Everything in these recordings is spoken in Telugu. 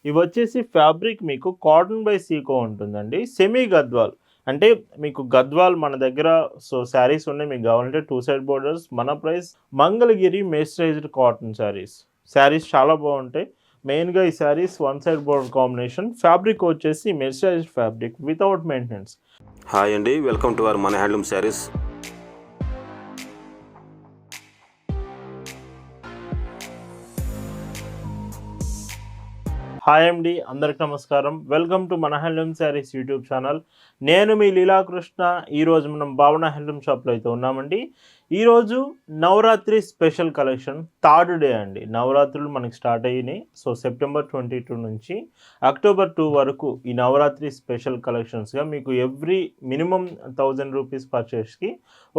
ఇవి వచ్చేసి ఫ్యాబ్రిక్ మీకు కాటన్ బై సీకో ఉంటుందండి. సెమీ గద్వాల్ అంటే మీకు గద్వాల్ మన దగ్గర శారీస్ ఉన్నాయి. మీకు కావాలంటే 2 సైడ్ బోర్డర్స్. మన price Mangalagiri mercerised cotton saris. Saris చాలా బాగుంటాయి. మెయిన్‌గా ఈ saris 1 side border combination. Fabric వచ్చేసి mercerised fabric without maintenance. Hi అండి, వెల్కమ్ టు అవర్ మన హ్యాండ్లూమ్ శారీస్. హాయ్ అండి, అందరికి నమస్కారం. వెల్కమ్ టు మన హ్యాండ్లూమ్ శారీస్ యూట్యూబ్ ఛానల్. నేను మీ లీలాకృష్ణ. ఈరోజు మనం భావన హ్యాండ్లూమ్ షాప్లో అయితే ఉన్నామండి. ఈరోజు Navaratri special collection third day అండి. నవరాత్రులు మనకి స్టార్ట్ అయినాయి. సో సెప్టెంబర్ 22 నుంచి అక్టోబర్ 2 వరకు ఈ నవరాత్రి స్పెషల్ కలెక్షన్స్గా మీకు ఎవ్రీ మినిమం 1000 రూపీస్ పర్చేస్కి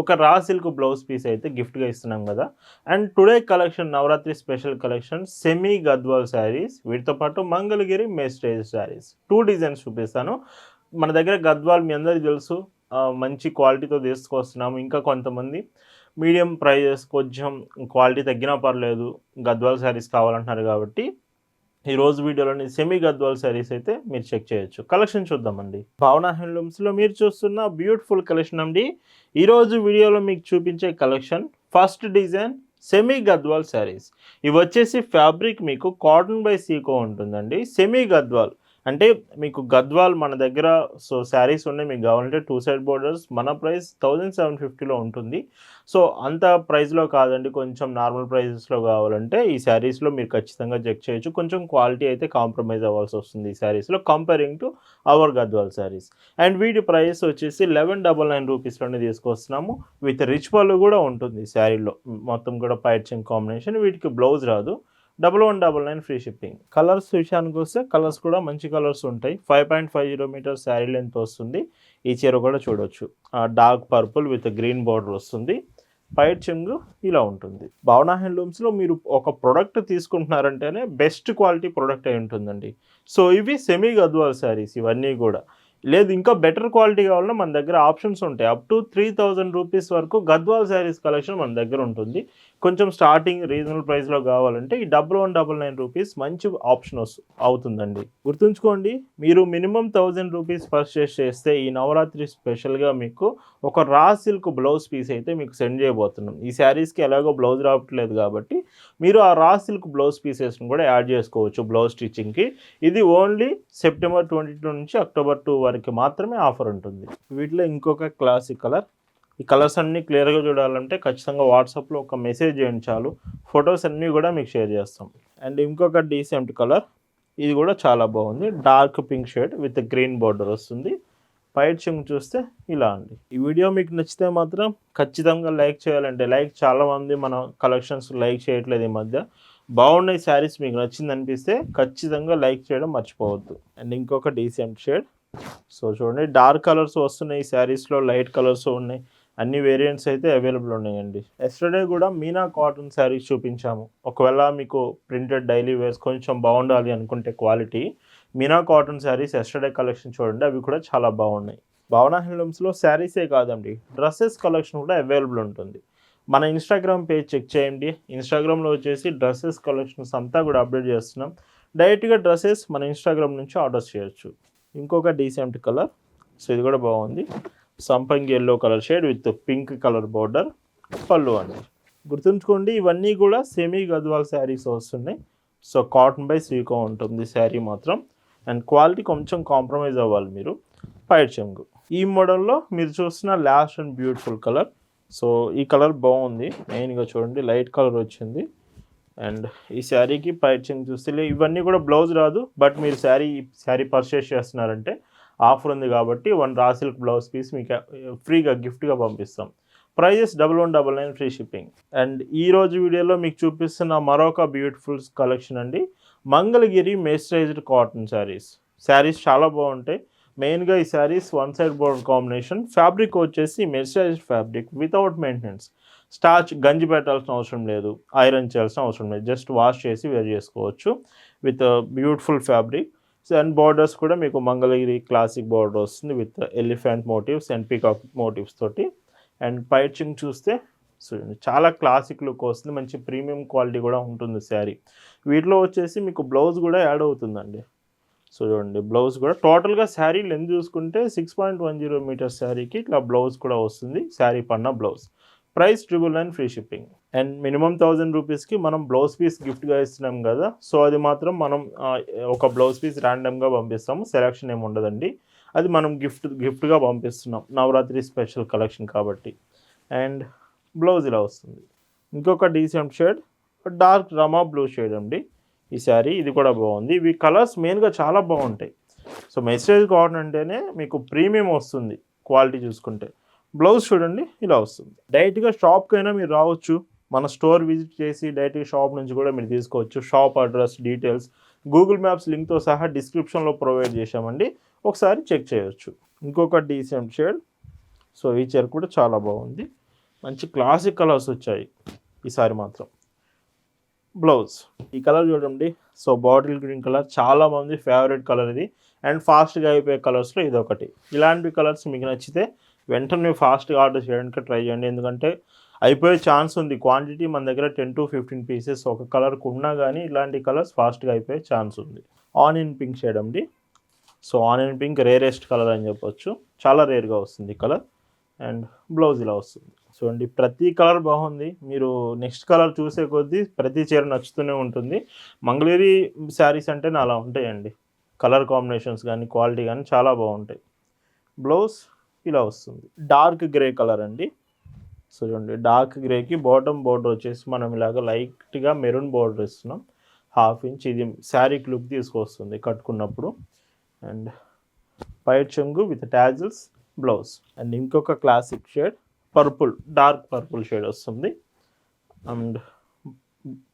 ఒక రా సిల్క్ బ్లౌజ్ పీస్ అయితే గిఫ్ట్గా ఇస్తున్నాం కదా. And today collection Navaratri special collection semi Gadwal saris, వీటితో పాటు మంగళగిరి మెస్టైజ్ శారీస్. 2 డిజైన్స్ చూపిస్తాను. మన దగ్గర గద్వాల్ మీ అందరికీ తెలుసు, మంచి క్వాలిటీతో తీసుకొస్తున్నాము. ఇంకా కొంతమంది మీడియం ప్రైజెస్ కొంచెం క్వాలిటీ తగ్గినా పర్లేదు గద్వాల్ శారీస్ కావాలంటున్నారు కాబట్టి ఈరోజు వీడియోలోని సెమీ గద్వాల్ శారీస్ అయితే మీరు చెక్ చేయొచ్చు. కలెక్షన్ చూద్దామండి. భావన హ్యాండ్లూమ్స్లో మీరు చూస్తున్న బ్యూటిఫుల్ కలెక్షన్ అండి. ఈరోజు వీడియోలో మీకు చూపించే collection first design semi Gadwal saris. ఇవి వచ్చేసి ఫ్యాబ్రిక్ మీకు కాటన్ బై సీకో ఉంటుందండి. సెమీ గద్వాల్ అంటే మీకు గద్వాల్ మన దగ్గర శారీస్ ఉన్నాయి. మీకు కావాలంటే 2 సైడ్ బోర్డర్స్. మన ప్రైస్ 1750లో ఉంటుంది. సో అంత ప్రైస్లో కాదండి, కొంచెం నార్మల్ ప్రైజెస్లో కావాలంటే ఈ శారీస్లో మీరు ఖచ్చితంగా చెక్ చేయొచ్చు. కొంచెం క్వాలిటీ అయితే కాంప్రమైజ్ అవ్వాల్సి వస్తుంది ఈ శారీస్లో comparing to our Gadwal saris. And వీటి ప్రైస్ వచ్చేసి 1199 రూపీస్లోనే తీసుకొస్తున్నాము. విత్ రిచ్ పళ్ళు కూడా ఉంటుంది ఈ శారీలో. మొత్తం కూడా పైచింగ్ కాంబినేషన్. వీటికి బ్లౌజ్ రాదు. 1199 ఫ్రీ షిప్పింగ్. కలర్స్ విషయానికి వస్తే కలర్స్ కూడా మంచి కలర్స్ ఉంటాయి. 5.50 మీటర్ శారీ లెంత్ వస్తుంది. ఈ చీర కూడా చూడొచ్చు. Dark purple with green border వస్తుంది. పైట్ చెంగు ఇలా ఉంటుంది. భావన హ్యాండ్లూమ్స్లో మీరు ఒక ప్రోడక్ట్ తీసుకుంటున్నారంటేనే బెస్ట్ క్వాలిటీ ప్రోడక్ట్ అయి ఉంటుందండి. సో ఇవి సెమీ గద్వాల్ శారీస్ ఇవన్నీ కూడా. లేదు ఇంకా బెటర్ క్వాలిటీ కావాలన్నా మన దగ్గర ఆప్షన్స్ ఉంటాయి. అప్ టు 3000 రూపీస్ వరకు గద్వాల్ శారీస్ కలెక్షన్ మన దగ్గర ఉంటుంది. కొంచెం స్టార్టింగ్ రీజనబుల్ ప్రైస్లో కావాలంటే ఈ 1199 రూపీస్ మంచి ఆప్షన్ అవుతుందండి. గుర్తుంచుకోండి, మీరు మినిమం 1000 రూపీస్ పర్చేస్ చేస్తే ఈ నవరాత్రి స్పెషల్గా మీకు ఒక రా సిల్క్ బ్లౌజ్ పీస్ అయితే మీకు సెండ్ చేయబోతున్నాం. ఈ శారీస్కి ఎలాగో బ్లౌజ్ రావట్లేదు కాబట్టి మీరు ఆ రా సిల్క్ బ్లౌజ్ పీసెస్ని కూడా యాడ్ చేసుకోవచ్చు బ్లౌజ్ స్టిచ్చింగ్కి. ఇది ఓన్లీ సెప్టెంబర్ 22 నుంచి అక్టోబర్ 2 వరకు మాత్రమే ఆఫర్ ఉంటుంది. వీటిలో ఇంకొక క్లాసిక్ కలర్. ఈ కలర్స్ అన్నీ క్లియర్గా చూడాలంటే ఖచ్చితంగా వాట్సాప్లో ఒక మెసేజ్ చేయండి చాలు. ఫొటోస్ అన్నీ కూడా మీకు షేర్ చేస్తాం. అండ్ ఇంకొక డీసెంట్ కలర్, ఇది కూడా చాలా బాగుంది. Dark pink shade with green border వస్తుంది. పైట్ చెంగు చూస్తే ఇలా అండి. ఈ వీడియో మీకు నచ్చితే మాత్రం ఖచ్చితంగా లైక్ చేయాలంటే చాలామంది మన కలెక్షన్స్ లైక్ చేయట్లేదు ఈ మధ్య. బాగున్నాయి శారీస్, మీకు నచ్చింది అనిపిస్తే ఖచ్చితంగా లైక్ చేయడం మర్చిపోవద్దు. అండ్ ఇంకొక డీసెంట్ షేడ్. సో చూడండి, డార్క్ కలర్స్ వస్తున్నాయి ఈ శారీస్లో, లైట్ కలర్స్ ఉన్నాయి. అన్ని వేరియంట్స్ అయితే అవైలబుల్ ఉన్నాయండి. ఎస్టర్డే కూడా మీనా కాటన్ శారీస్ చూపించాము. ఒకవేళ మీకు ప్రింటెడ్ డైలీ వేర్స్ కొంచెం బాగుండాలి అనుకుంటే quality, Meena cotton saris yesterday collection చూడండి, అవి కూడా చాలా బాగున్నాయి. భావన హ్యాండ్లూమ్స్లో శారీసే కాదండి, డ్రెస్సెస్ కలెక్షన్ కూడా అవైలబుల్ ఉంటుంది. మన ఇన్స్టాగ్రామ్ పేజ్ చెక్ చేయండి. ఇన్స్టాగ్రామ్లో వచ్చేసి డ్రెస్సెస్ కలెక్షన్స్ అంతా కూడా అప్డేట్ చేస్తున్నాం. డైరెక్ట్గా డ్రెస్సెస్ మన ఇన్స్టాగ్రామ్ నుంచి ఆర్డర్ చేయొచ్చు. ఇంకొక డీసెంట్ కలర్. సో ఇది కూడా బాగుంది. సంపంగి yellow colour shade with pink colour border, పళ్ళు అండి. గుర్తుంచుకోండి, ఇవన్నీ కూడా సెమీ గద్వాల్ శారీస్ వస్తున్నాయి. సో కాటన్ బై సీకో ఉంటుంది శారీ మాత్రం. అండ్ క్వాలిటీ కొంచెం కాంప్రమైజ్ అవ్వాలి మీరు. పైట్ చెంగు. ఈ మోడల్లో మీరు చూస్తున్న last and beautiful colour. So ఈ కలర్ బాగుంది. మెయిన్గా చూడండి, లైట్ కలర్ వచ్చింది. అండ్ ఈ శారీకి పైట్ చెంగు చూస్తే ఇవన్నీ కూడా బ్లౌజ్ రాదు. బట్ మీరు శారీ పర్చేస్ చేస్తున్నారంటే ఆఫర్ ఉంది కాబట్టి 1 రా సిల్క్ బ్లౌజ్ పీస్ మీకు ఫ్రీగా గిఫ్ట్గా పంపిస్తాం. Prices 1199 free shipping. అండ్ ఈరోజు వీడియోలో మీకు చూపిస్తున్న మరొక బ్యూటిఫుల్ కలెక్షన్ అండి, మంగళగిరి మెస్టరైజ్డ్ కాటన్ శారీస్. శారీస్ చాలా బాగుంటాయి. మెయిన్గా ఈ saris 1 side border combination. Fabric వచ్చేసి mercerised fabric without maintenance. Starch గంజి పెట్టాల్సిన అవసరం లేదు, ఐరన్ చేయాల్సిన అవసరం లేదు. జస్ట్ వాష్ చేసి వేర్ చేసుకోవచ్చు with beautiful fabric. And borders కూడా మీకు మంగళగిరి క్లాసిక్ బార్డర్ వస్తుంది with elephant motifs and peacock motifs తోటి. అండ్ పైచింగ్ చూస్తే చాలా క్లాసిక్ లుక్ వస్తుంది. మంచి ప్రీమియం క్వాలిటీ కూడా ఉంటుంది శారీ. వీటిలో వచ్చేసి మీకు బ్లౌజ్ కూడా యాడ్ అవుతుందండి. సో చూడండి బ్లౌజ్ కూడా టోటల్గా శారీ లెంత్ చూసుకుంటే 6.10 మీటర్స్ శారీకి ఇట్లా బ్లౌజ్ కూడా వస్తుంది. శారీ పన్న blouse. Price 999 free shipping. And minimum 1000 రూపీస్కి మనం బ్లౌజ్ పీస్ గిఫ్ట్గా ఇస్తున్నాం కదా, సో అది మాత్రం మనం ఒక బ్లౌజ్ పీస్ ర్యాండమ్గా పంపిస్తాము. సెలెక్షన్ ఏమి ఉండదండి, అది మనం గిఫ్ట్గా పంపిస్తున్నాం నవరాత్రి స్పెషల్ కలెక్షన్ కాబట్టి. అండ్ బ్లౌజ్ ఇలా వస్తుంది. ఇంకొక డీసెంట్ షేడ్ డార్క్ రమా బ్లూ షేడ్ అండి ఈ శారీ. ఇది కూడా బాగుంది. ఇవి కలర్స్ మెయిన్గా చాలా బాగుంటాయి. సో మెసేజ్ కాటన్ అంటేనే మీకు ప్రీమియం వస్తుంది క్వాలిటీ చూసుకుంటే. బ్లౌజ్ చూడండి ఇలా వస్తుంది. డైరెక్ట్గా షాప్కైనా మీరు రావచ్చు, మన స్టోర్ విజిట్ చేసి డైరెక్ట్గా షాప్ నుంచి కూడా మీరు తీసుకోవచ్చు. Shop address details Google Maps లింక్తో సహా డిస్క్రిప్షన్లో ప్రొవైడ్ చేశామండి, ఒకసారి చెక్ చేయొచ్చు. ఇంకొక డీసెంట్ షేడ్. సో ఈ చీర కూడా చాలా బాగుంది. మంచి క్లాసిక్ కలర్స్ వచ్చాయి ఈసారి మాత్రం. బ్లౌజ్ ఈ కలర్ చూడండి. సో బాటిల్ గ్రీన్ కలర్ చాలామంది ఫేవరెట్ కలర్ ఇది. అండ్ ఫాస్ట్గా అయిపోయే కలర్స్లో ఇది ఒకటి. ఇలాంటి కలర్స్ మీకు నచ్చితే వెంటనే ఫాస్ట్గా ఆర్డర్ చేయడానికి ట్రై చేయండి, ఎందుకంటే అయిపోయే ఛాన్స్ ఉంది. క్వాంటిటీ మన దగ్గర 10 to 15 పీసెస్ ఒక కలర్కి ఉన్నా కానీ ఇలాంటి కలర్స్ ఫాస్ట్గా అయిపోయే ఛాన్స్ ఉంది. ఆనియన్ పింక్ షేడ్ అండి. So onion pink rarest colour అని చెప్పొచ్చు, చాలా రేర్గా వస్తుంది ఈ కలర్. అండ్ బ్లౌజ్ ఇలా వస్తుంది. సో అండి ప్రతి కలర్ బాగుంది. మీరు నెక్స్ట్ కలర్ చూసే కొద్దీ ప్రతి చీర నచ్చుతూనే ఉంటుంది. మంగళగిరి శారీస్ అంటేనే అలా ఉంటాయండి. కలర్ కాంబినేషన్స్ కానీ క్వాలిటీ కానీ చాలా బాగుంటాయి. బ్లౌజ్ ఇలా వస్తుంది. డార్క్ గ్రే కలర్ అండి. సో చూడండి డార్క్ గ్రేకి బాటమ్ బోర్డర్ వచ్చేసి మనం ఇలాగ లైట్గా మెరూన్ బోర్డర్ ఇస్తున్నాం, 1/2 ఇంచ్. ఇది శారీకి లుక్ తీసుకొస్తుంది కట్టుకున్నప్పుడు. అండ్ పైట్ చెంగు విత్ టాజిల్స్ బ్లౌజ్. అండ్ ఇంకొక classic shade purple, dark purple shade వస్తుంది. అండ్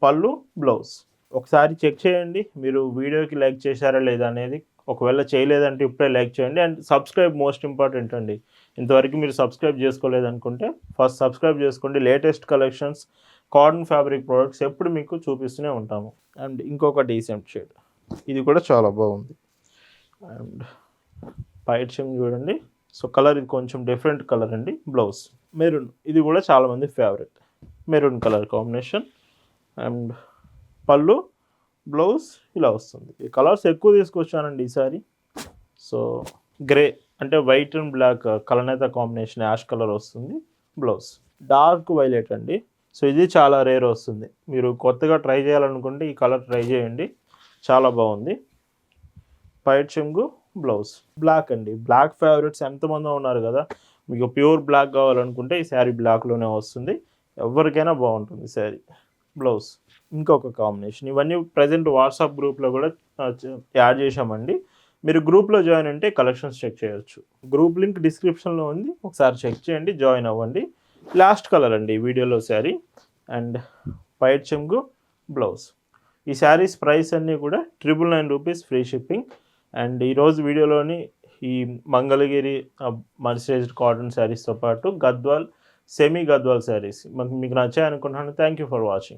పళ్ళు బ్లౌజ్. ఒకసారి చెక్ చేయండి మీరు వీడియోకి లైక్ చేశారా లేదా అనేది. ఒకవేళ చేయలేదంటే ఇప్పుడే లైక్ చేయండి. అండ్ సబ్స్క్రైబ్ మోస్ట్ ఇంపార్టెంట్ అండి. ఇంతవరకు మీరు సబ్స్క్రైబ్ చేసుకోలేదనుకుంటే ఫస్ట్ సబ్స్క్రైబ్ చేసుకోండి. Latest collections cotton fabric products ఎప్పుడు మీకు చూపిస్తూనే ఉంటాము. అండ్ ఇంకొక డీసెంట్ షేడ్, ఇది కూడా చాలా బాగుంది. అండ్ పైట్ చెంగు చూడండి. సో కలర్ ఇది కొంచెం డిఫరెంట్ కలర్ అండి. బ్లౌజ్ మెరూన్, ఇది కూడా చాలామంది favourite maroon colour combination. And పళ్ళు బ్లౌజ్ ఇలా వస్తుంది. ఈ కలర్స్ ఎక్కువ తీసుకొచ్చానండి ఈసారి. సో గ్రే అంటే వైట్ అండ్ బ్లాక్ కలనేత కాంబినేషన్ యాష్ కలర్ వస్తుంది. బ్లౌజ్ డార్క్ వైలెట్ అండి. సో ఇది చాలా రేర్ వస్తుంది. మీరు కొత్తగా ట్రై చేయాలనుకుంటే ఈ కలర్ ట్రై చేయండి, చాలా బాగుంది. పైట్ చెంగు బ్లౌజ్ బ్లాక్ అండి. బ్లాక్ ఫేవరెట్స్ ఎంతమంది ఉన్నారు కదా, మీకు ప్యూర్ బ్లాక్ కావాలనుకుంటే ఈ శారీ బ్లాక్లోనే వస్తుంది. ఎవరికైనా బాగుంటుంది శారీ. బ్లౌజ్ ఇంకొక కాంబినేషన్. ఇవన్నీ ప్రజెంట్ వాట్సాప్ గ్రూప్లో కూడా యాడ్ చేశామండి. మీరు గ్రూప్లో జాయిన్ అంటే కలెక్షన్స్ చెక్ చేయొచ్చు. గ్రూప్ లింక్ డిస్క్రిప్షన్లో ఉంది, ఒకసారి చెక్ చేయండి, జాయిన్ అవ్వండి. లాస్ట్ కలర్ అండి వీడియోలో శారీ. అండ్ పైట్ చెంగు బ్లౌజ్. ఈ శారీస్ ప్రైస్ అన్నీ కూడా 999 రూపీస్ ఫ్రీ షిప్పింగ్. అండ్ ఈరోజు వీడియోలోని ఈ మంగళగిరి మర్సరైజ్డ్ కాటన్ శారీస్తో పాటు గద్వాల్ సెమీ గద్వాల్ శారీస్ మీకు నచ్చాయనుకుంటున్నాను. Thank you for watching.